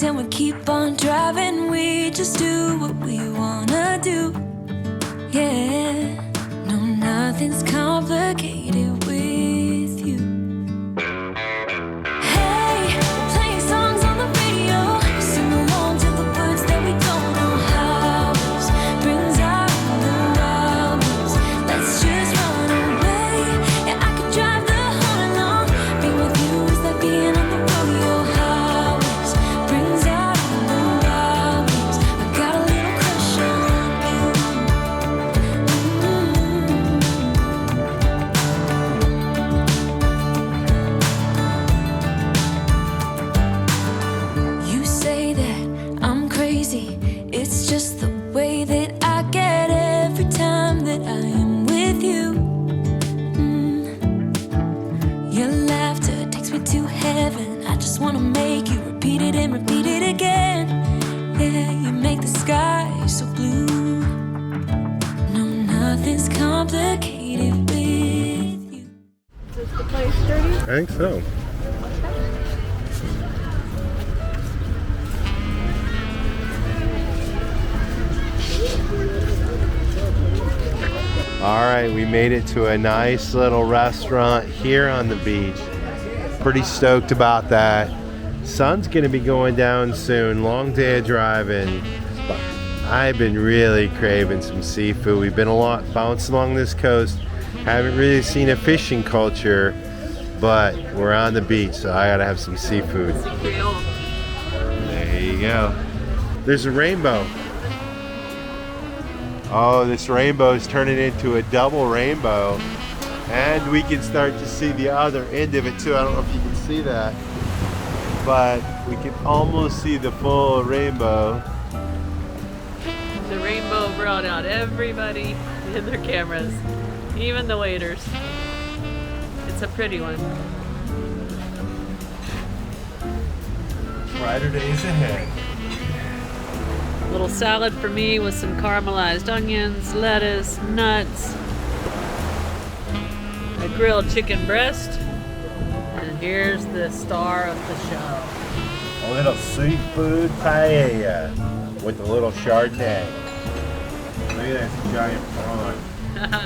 lights and we keep on driving. We just do what we wanna do. Yeah, no, nothing's complicated with you. Hey, playing songs on the radio, sing along to the words that we don't know how. Brings out the wildness. Let's just run away. Yeah, I could drive the whole along. Being with you is like being on the rodeo highways. Brings out the wildness. I got a little crush on you. You say that I'm crazy. It's just the way that I get every time that I am with you. Your laughter takes me to heaven. I just wanna make you repeat it and repeat it again. Yeah, you make the sky so blue. No, nothing's complicated with you. Is this the place, Dirty? I think so. All right, we made it to a nice little restaurant here on the beach. Pretty stoked about that. Sun's gonna be going down soon. Long day of driving. But I've been really craving some seafood. We've been a lot bouncing along this coast. Haven't really seen a fishing culture, but we're on the beach, so I gotta have some seafood. There you go. There's a rainbow. Oh, this rainbow is turning into a double rainbow. And we can start to see the other end of it too. I don't know if you can see that, but we can almost see the full rainbow. The rainbow brought out everybody in their cameras, even the waiters. It's a pretty one. Brighter days ahead. Little salad for me with some caramelized onions, lettuce, nuts, a grilled chicken breast, and here's the star of the show. A little seafood paella with a little Chardonnay. Look at that giant prawn.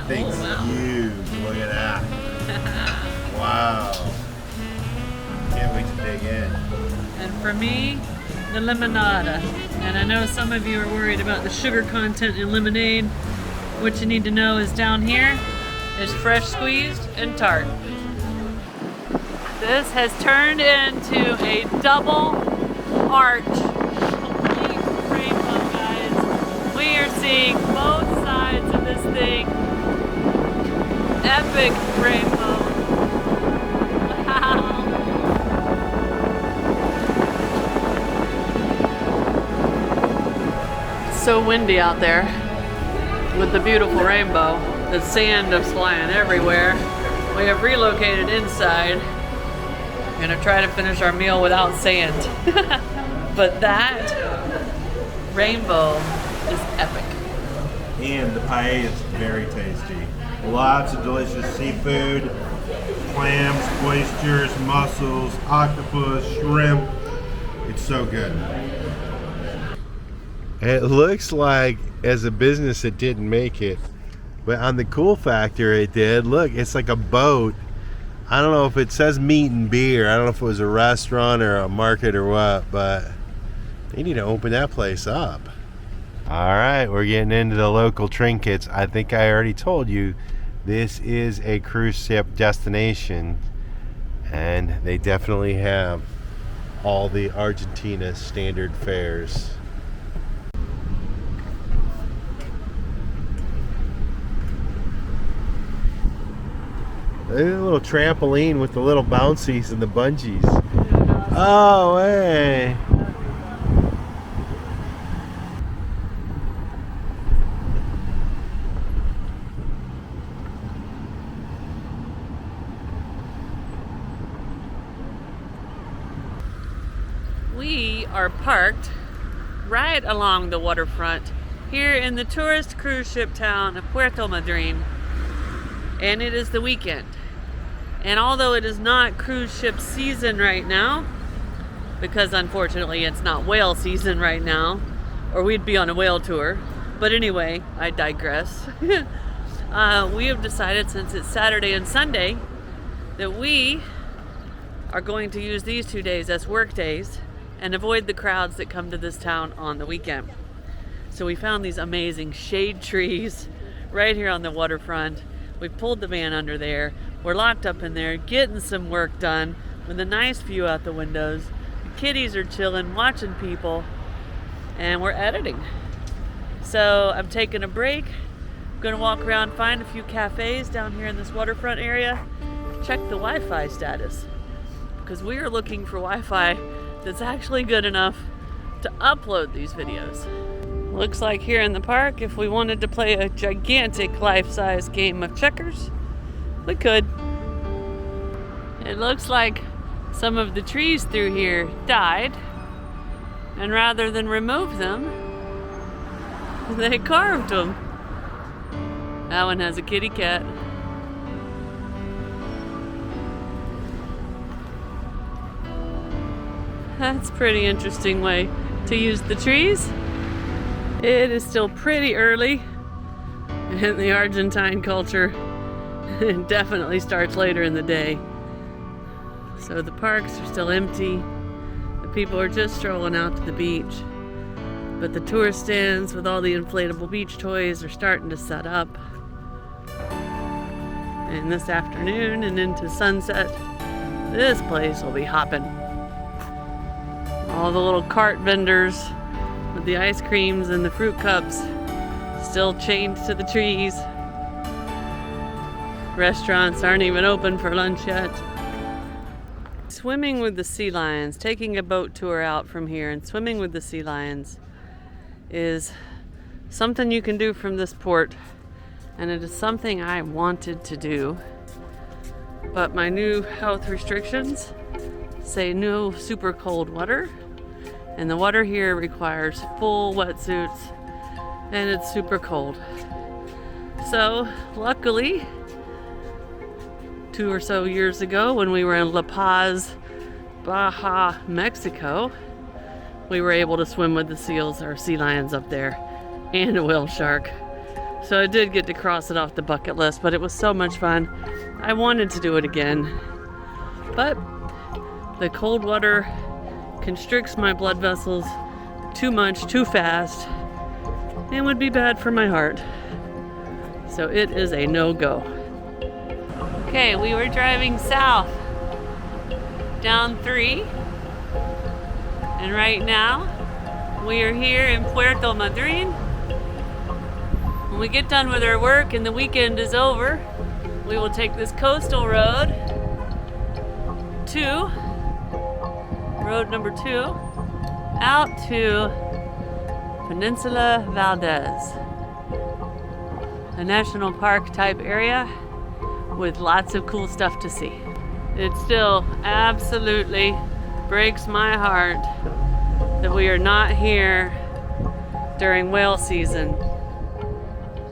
Thing's huge. Look at that. Wow. Can't wait to dig in. And for me, the limonada. And I know some of you are worried about the sugar content in lemonade. What you need to know is down here is fresh squeezed and tart. This has turned into a double arch. Complete rainbow, guys. We are seeing both sides of this thing. Epic rainbow. Wow. So windy out there with the beautiful rainbow. The sand is flying everywhere. We have relocated inside. Gonna try to finish our meal without sand. But that rainbow is epic. And the paella is very tasty. Lots of delicious seafood, clams, oysters, mussels, octopus, shrimp. It's so good. It looks like as a business it didn't make it, but on the cool factor it did. Look, it's like a boat. I don't know if it says meat and beer. I don't know if it was a restaurant or a market or what, but they need to open that place up. All right, we're getting into the local trinkets. I think I already told you this is a cruise ship destination, and they definitely have all the Argentina standard fares. A little trampoline with the little bouncies and the bungees. Oh, hey. We are parked right along the waterfront here in the tourist cruise ship town of Puerto Madryn. And it is the weekend. And although it is not cruise ship season right now, because unfortunately it's not whale season right now, or we'd be on a whale tour. But anyway, I digress. We have decided, since it's Saturday and Sunday, that we are going to use these 2 days as work days and avoid the crowds that come to this town on the weekend. So we found these amazing shade trees right here on the waterfront. We pulled the van under there. We're locked up in there getting some work done with a nice view out the windows. The kitties are chilling, watching people, and we're editing. So I'm taking a break. I'm gonna walk around, find a few cafes down here in this waterfront area, check the Wi-Fi status, because we are looking for Wi-Fi that's actually good enough to upload these videos. Looks like here in the park, if we wanted to play a gigantic life-size game of checkers, we could. It looks like some of the trees through here died, and rather than remove them, they carved them. That one has a kitty cat. That's a pretty interesting way to use the trees. It is still pretty early, and the Argentine culture definitely starts later in the day. So the parks are still empty. The people are just strolling out to the beach. But the tourist stands with all the inflatable beach toys are starting to set up. And this afternoon and into sunset, this place will be hopping. All the little cart vendors with the ice creams and the fruit cups still chained to the trees. Restaurants aren't even open for lunch yet. Swimming with the sea lions, taking a boat tour out from here and swimming with the sea lions is something you can do from this port, and it is something I wanted to do, but my new health restrictions say no super cold water, and the water here requires full wetsuits, and it's super cold. So luckily, 2 or so years ago when we were in La Paz, Baja, Mexico, we were able to swim with the seals or sea lions up there, and a whale shark. So I did get to cross it off the bucket list, but it was so much fun. I wanted to do it again, but the cold water constricts my blood vessels too much, too fast, and would be bad for my heart. So it is a no-go. Okay, we were driving south down 3, and right now we are here in Puerto Madryn. When we get done with our work and the weekend is over, we will take this coastal road to road number 2 out to Peninsula Valdez, a national park type area with lots of cool stuff to see. It still absolutely breaks my heart that we are not here during whale season.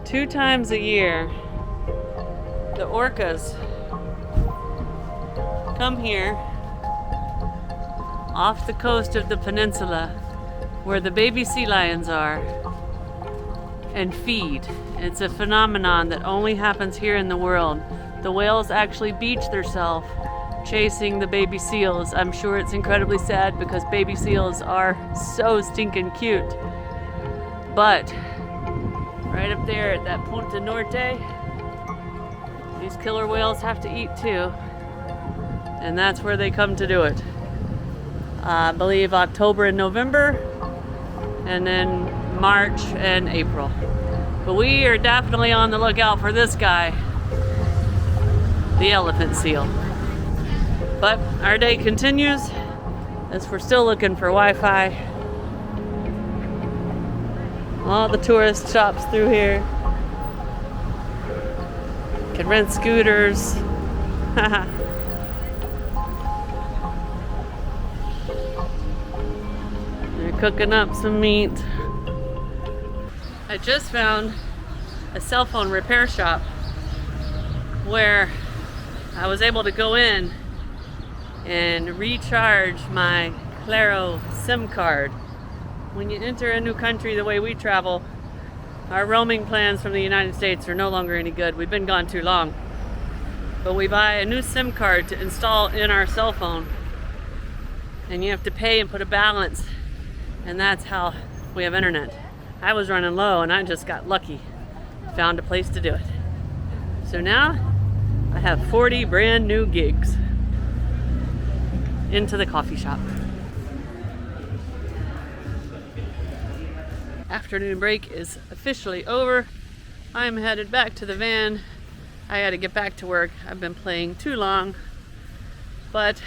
2 times a year, the orcas come here off the coast of the peninsula where the baby sea lions are and feed. It's a phenomenon that only happens here in the world. The whales actually beach themselves chasing the baby seals. I'm sure it's incredibly sad because baby seals are so stinking cute. But right up there at that Punta Norte, these killer whales have to eat too. And that's where they come to do it. I believe October and November, and then March and April. But we are definitely on the lookout for this guy, the elephant seal. But our day continues as we're still looking for Wi-Fi. All the tourist shops through here. Can rent scooters. They're cooking up some meat. I just found a cell phone repair shop where I was able to go in and recharge my Claro SIM card. When you enter a new country the way we travel, our roaming plans from the United States are no longer any good. We've been gone too long. But we buy a new SIM card to install in our cell phone. And you have to pay and put a balance. And that's how we have internet. I was running low and I just got lucky. Found a place to do it. So now I have 40 brand new gigs into the coffee shop. Afternoon break is officially over. I'm headed back to the van. I gotta get back to work. I've been playing too long, but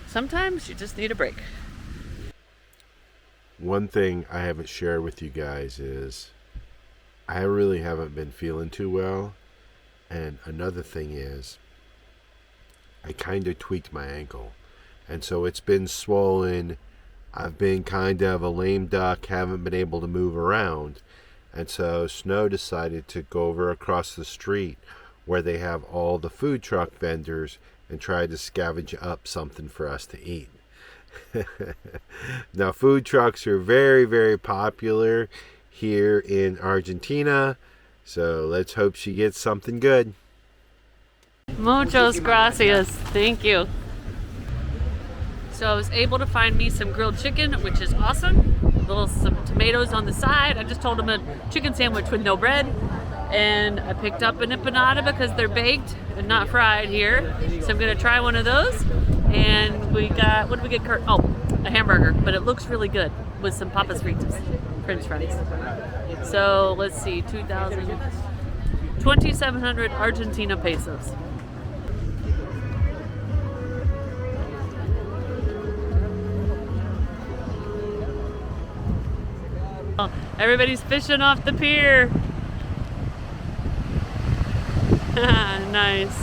sometimes you just need a break. One thing I haven't shared with you guys is I really haven't been feeling too well. And another thing is I kind of tweaked my ankle. And so it's been swollen. I've been kind of a lame duck, haven't been able to move around. And so Snow decided to go over across the street where they have all the food truck vendors and try to scavenge up something for us to eat. Now, food trucks are very, very popular here in Argentina. So let's hope she gets something good. Muchas gracias. Thank you. So I was able to find me some grilled chicken, which is awesome. Some tomatoes on the side. I just told them a chicken sandwich with no bread. And I picked up an empanada because they're baked and not fried here. So I'm gonna try one of those. And we got, what did we get, Curt? Oh, a hamburger, but it looks really good with some papas fritas, French fries. So let's see, 2,700 Argentina pesos. Everybody's fishing off the pier. Nice.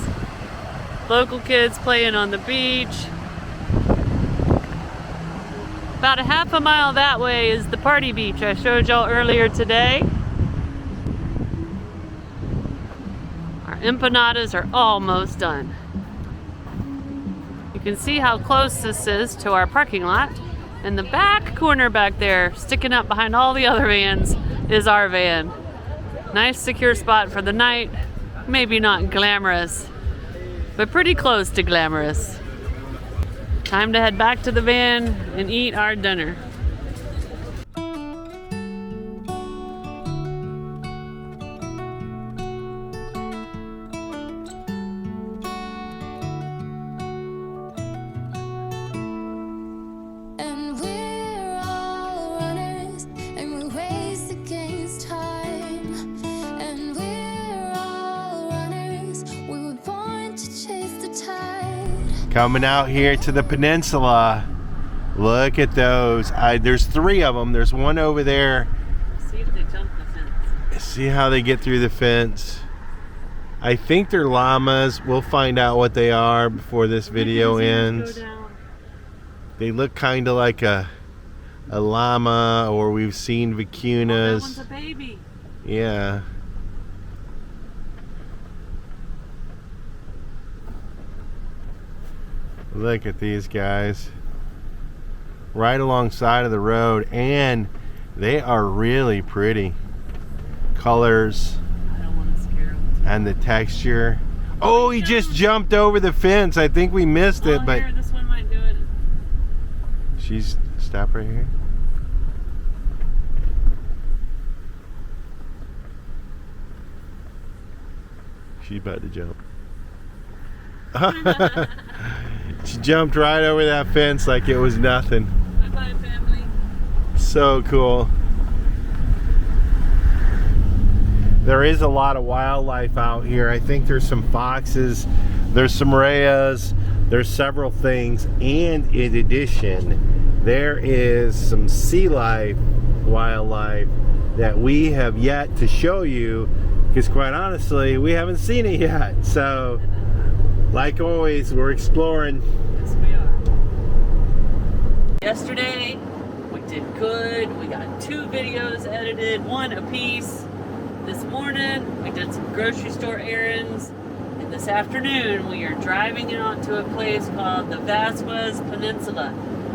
Local kids playing on the beach. About a half a mile that way is the party beach I showed y'all earlier today. Our empanadas are almost done. You can see how close this is to our parking lot. And the back corner back there, sticking up behind all the other vans, is our van. Nice secure spot for the night. Maybe not glamorous, but pretty close to glamorous. Time to head back to the van and eat our dinner. And we're all runners, and we race against time. And we're all runners, we were born to chase the tide. Coming out here to the peninsula. Look at those. There's 3 of them. There's one over there. See if they jump the fence. See how they get through the fence. I think they're llamas. We'll find out what they are before this video ends. They look kind of like a llama, or we've seen vicunas. Oh, that one's a baby. Yeah. Look at these guys. Right alongside of the road, and they are really pretty. Colors. I don't want to scare them. And the texture. Oh, he just jumped over the fence. I think we missed it, but Here, this one might do it. she's stop right here. She's about to jump. She jumped right over that fence like it was nothing. Bye-bye, family. So cool. There is a lot of wildlife out here. I think there's some foxes, there's some rheas, there's several things, and in addition, there is some sea life, wildlife that we have yet to show you, because quite honestly, we haven't seen it yet. So, like always, we're exploring. Yes, we are. Yesterday, we did good. We got 2 videos edited, 1 apiece. This morning, we did some grocery store errands. And this afternoon, we are driving out to a place called the Vasquez Peninsula.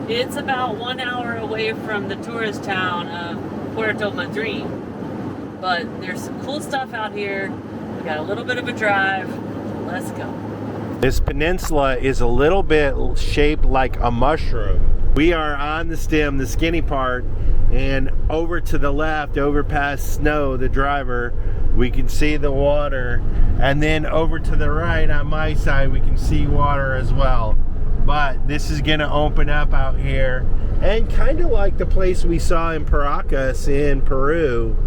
It's about 1 hour away from the tourist town of Puerto Madryn. But there's some cool stuff out here. We got a little bit of a drive. Let's go. This peninsula is a little bit shaped like a mushroom. We are on the stem, the skinny part, and over to the left, over past Snow, the driver, we can see the water. And then over to the right on my side, we can see water as well. But this is gonna open up out here. And kind of like the place we saw in Piracas in Peru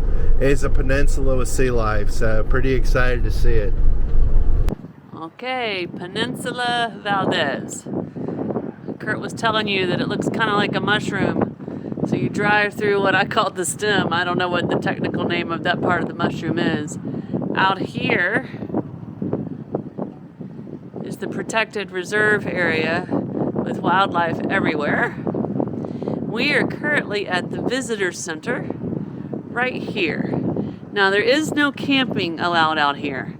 is a peninsula with sea life. So pretty excited to see it. Okay, Peninsula Valdez. Curt was telling you that it looks kind of like a mushroom. So you drive through what I call the stem. I don't know what the technical name of that part of the mushroom is. Out here is the protected reserve area with wildlife everywhere. We are currently at the visitor center right here. Now there is no camping allowed out here.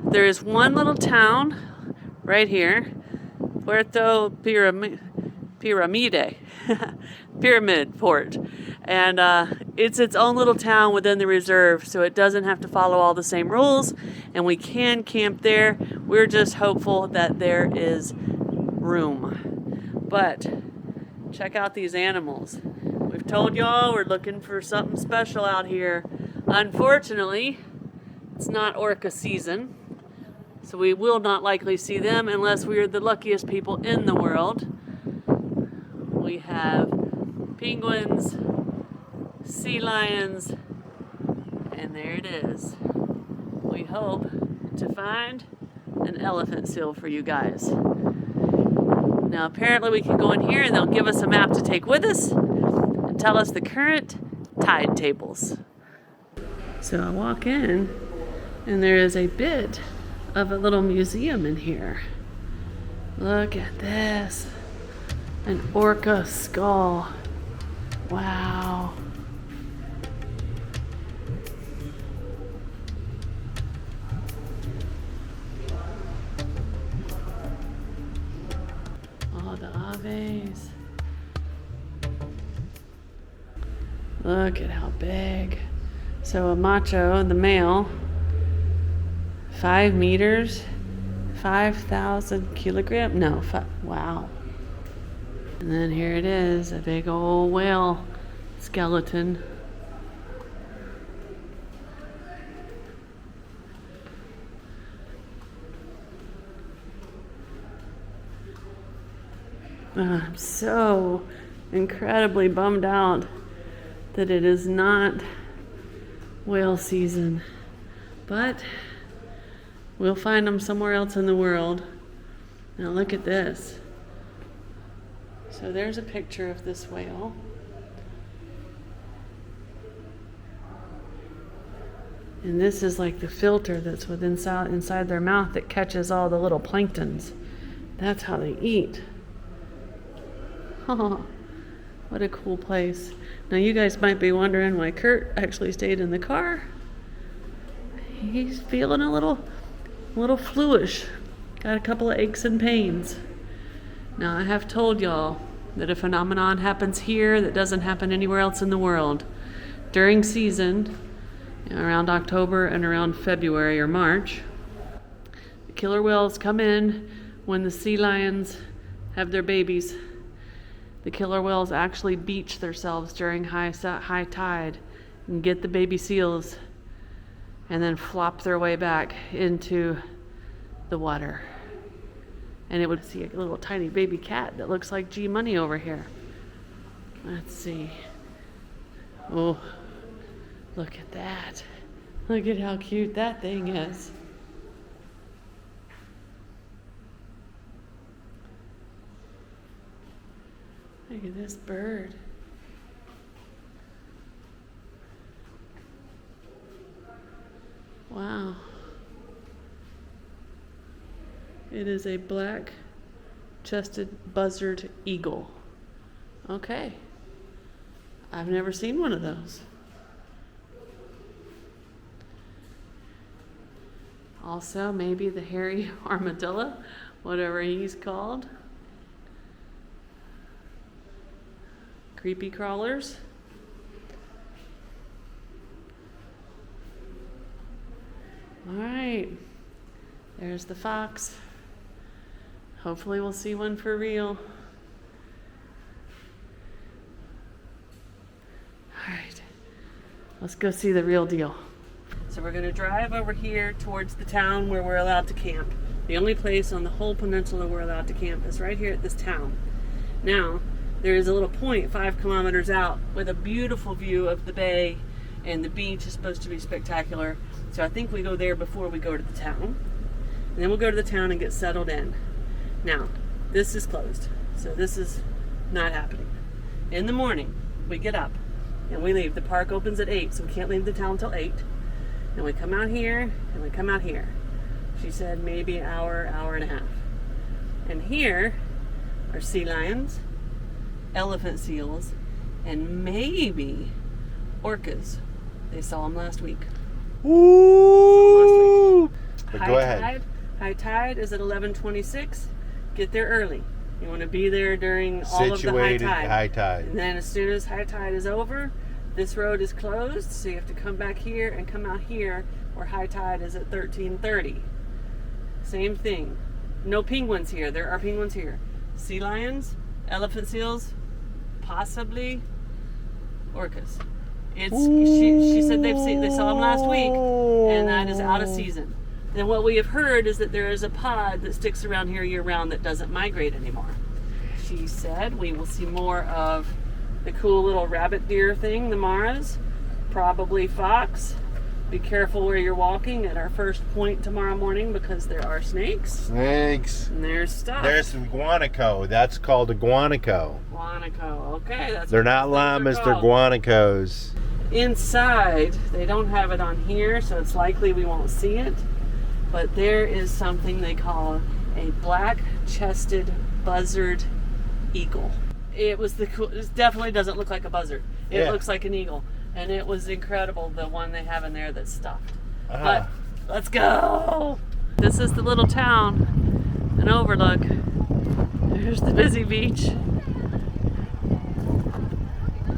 There is one little town right here, Puerto Piramide, Pyramid Port, and it's its own little town within the reserve, so it doesn't have to follow all the same rules, and we can camp there. We're just hopeful that there is room. But check out these animals. We've told y'all we're looking for something special out here. Unfortunately, it's not orca season. So we will not likely see them unless we are the luckiest people in the world. We have penguins, sea lions, and there it is. We hope to find an elephant seal for you guys. Now apparently we can go in here and they'll give us a map to take with us and tell us the current tide tables. So I walk in and there is a bit of a little museum in here. Look at this. An orca skull. Wow. Oh, the aves. Look at how big. So a macho, the male, 5 meters, 5,000 kilograms. No, wow. And then here it is, a big old whale skeleton. I'm so incredibly bummed out that it is not whale season, but we'll find them somewhere else in the world. Now look at this. So there's a picture of this whale. And this is like the filter that's inside their mouth that catches all the little planktons. That's how they eat. Oh, what a cool place. Now you guys might be wondering why Curt actually stayed in the car. He's feeling a little fluish. Got a couple of aches and pains. Now I have told y'all that a phenomenon happens here that doesn't happen anywhere else in the world. During season, around October and around February or March, the killer whales come in when the sea lions have their babies. The killer whales actually beach themselves during high tide and get the baby seals and then flop their way back into the water. And it would see a little tiny baby cat that looks like G Money over here. Let's see. Oh, look at that. Look at how cute that thing is. Look at this bird. Wow. It is a black-chested buzzard eagle. Okay. I've never seen one of those. Also, maybe the hairy armadillo, whatever he's called. Creepy crawlers. All right, there's the fox. Hopefully we'll see one for real. All right, let's go see the real deal. So we're gonna drive over here towards the town where we're allowed to camp. The only place on the whole peninsula we're allowed to camp is right here at this town. Now, there is a little point 5 kilometers out with a beautiful view of the bay, and the beach is supposed to be spectacular. So I think we go there before we go to the town. And then we'll go to the town and get settled in. Now, this is closed, so this is not happening. In the morning, we get up and we leave. The park opens at 8, so we can't leave the town till 8. And we come out here and we come out here. She said maybe an hour, hour and a half. And here are sea lions, elephant seals, and maybe orcas. They saw them last week. Ooh! But go ahead. High tide is at 11:26. Get there early. You want to be there during all of the high tide. And then as soon as high tide is over, this road is closed, so you have to come back here and come out here where high tide is at 13:30. Same thing. No penguins here. There are penguins here. Sea lions, elephant seals, possibly orcas. She said they saw them last week, and that is out of season. And what we have heard is that there is a pod that sticks around here year round that doesn't migrate anymore. She said we will see more of the cool little rabbit deer thing, the maras, probably fox. Be careful where you're walking at our first point tomorrow morning because there are snakes. Snakes. And there's stuff. There's some guanaco. That's called a guanaco. Guanaco. Okay, that's. They're not llamas. They're guanacos. Inside, they don't have it on here, so it's likely we won't see it. But there is something they call a black-chested buzzard eagle. It was the cool. It definitely doesn't look like a buzzard. It looks like an eagle. And it was incredible, the one they have in there that's stuffed. But let's go! This is the little town, an overlook. There's the busy beach.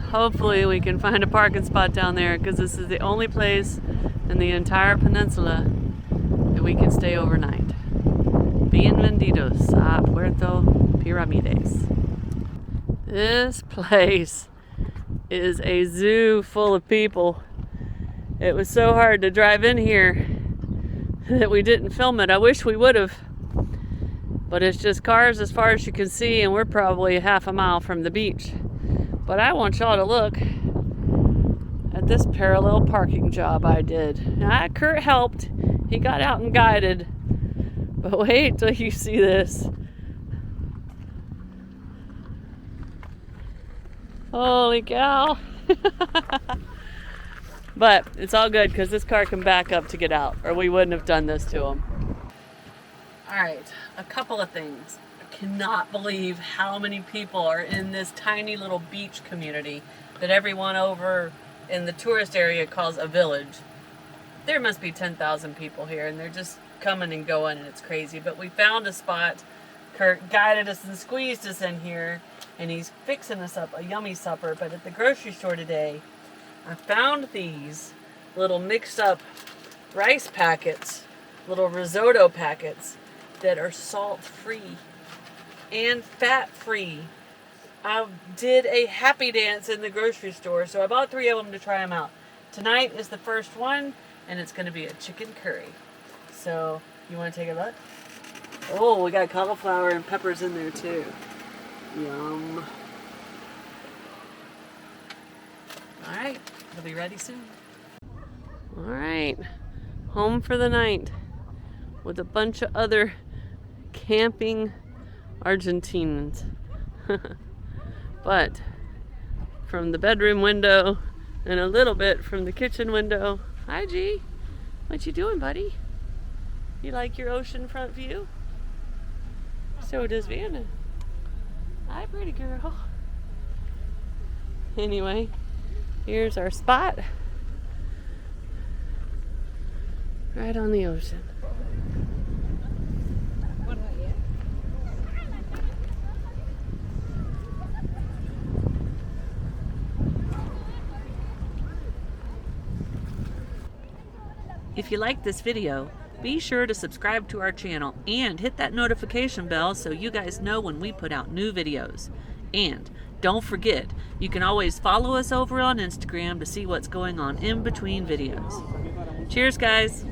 Hopefully we can find a parking spot down there because this is the only place in the entire peninsula that we can stay overnight. Bienvenidos a Puerto Piramides. This place is a zoo full of people. It was so hard to drive in here that we didn't film it. I wish we would have. But it's just cars as far as you can see, and we're probably half a mile from the beach. But I want y'all to look at this parallel parking job I did. Now, Curt helped. He got out and guided. But wait till you see this. Holy cow. But it's all good because this car can back up to get out, or we wouldn't have done this to him. All right, a couple of things. I cannot believe how many people are in this tiny little beach community that everyone over in the tourist area calls a village. There must be 10,000 people here, and they're just coming and going, and it's crazy. But we found a spot. Curt guided us and squeezed us in here, and he's fixing us up a yummy supper. But at the grocery store today, I found these little mixed up rice packets, little risotto packets that are salt-free and fat-free. I did a happy dance in the grocery store, so I bought 3 of them to try them out. Tonight is the first one, and it's going to be a chicken curry. So, you want to take a look? Oh, we got cauliflower and peppers in there too. Yum. Alright, it'll be ready soon. Alright, home for the night with a bunch of other camping Argentinians. But from the bedroom window and a little bit from the kitchen window. Hi, G. What you doing, buddy? You like your oceanfront view? So does Vanna. Hi, pretty girl. Anyway, here's our spot. Right on the ocean. If you like this video, be sure to subscribe to our channel and hit that notification bell so you guys know when we put out new videos. And don't forget, you can always follow us over on Instagram to see what's going on in between videos. Cheers, guys!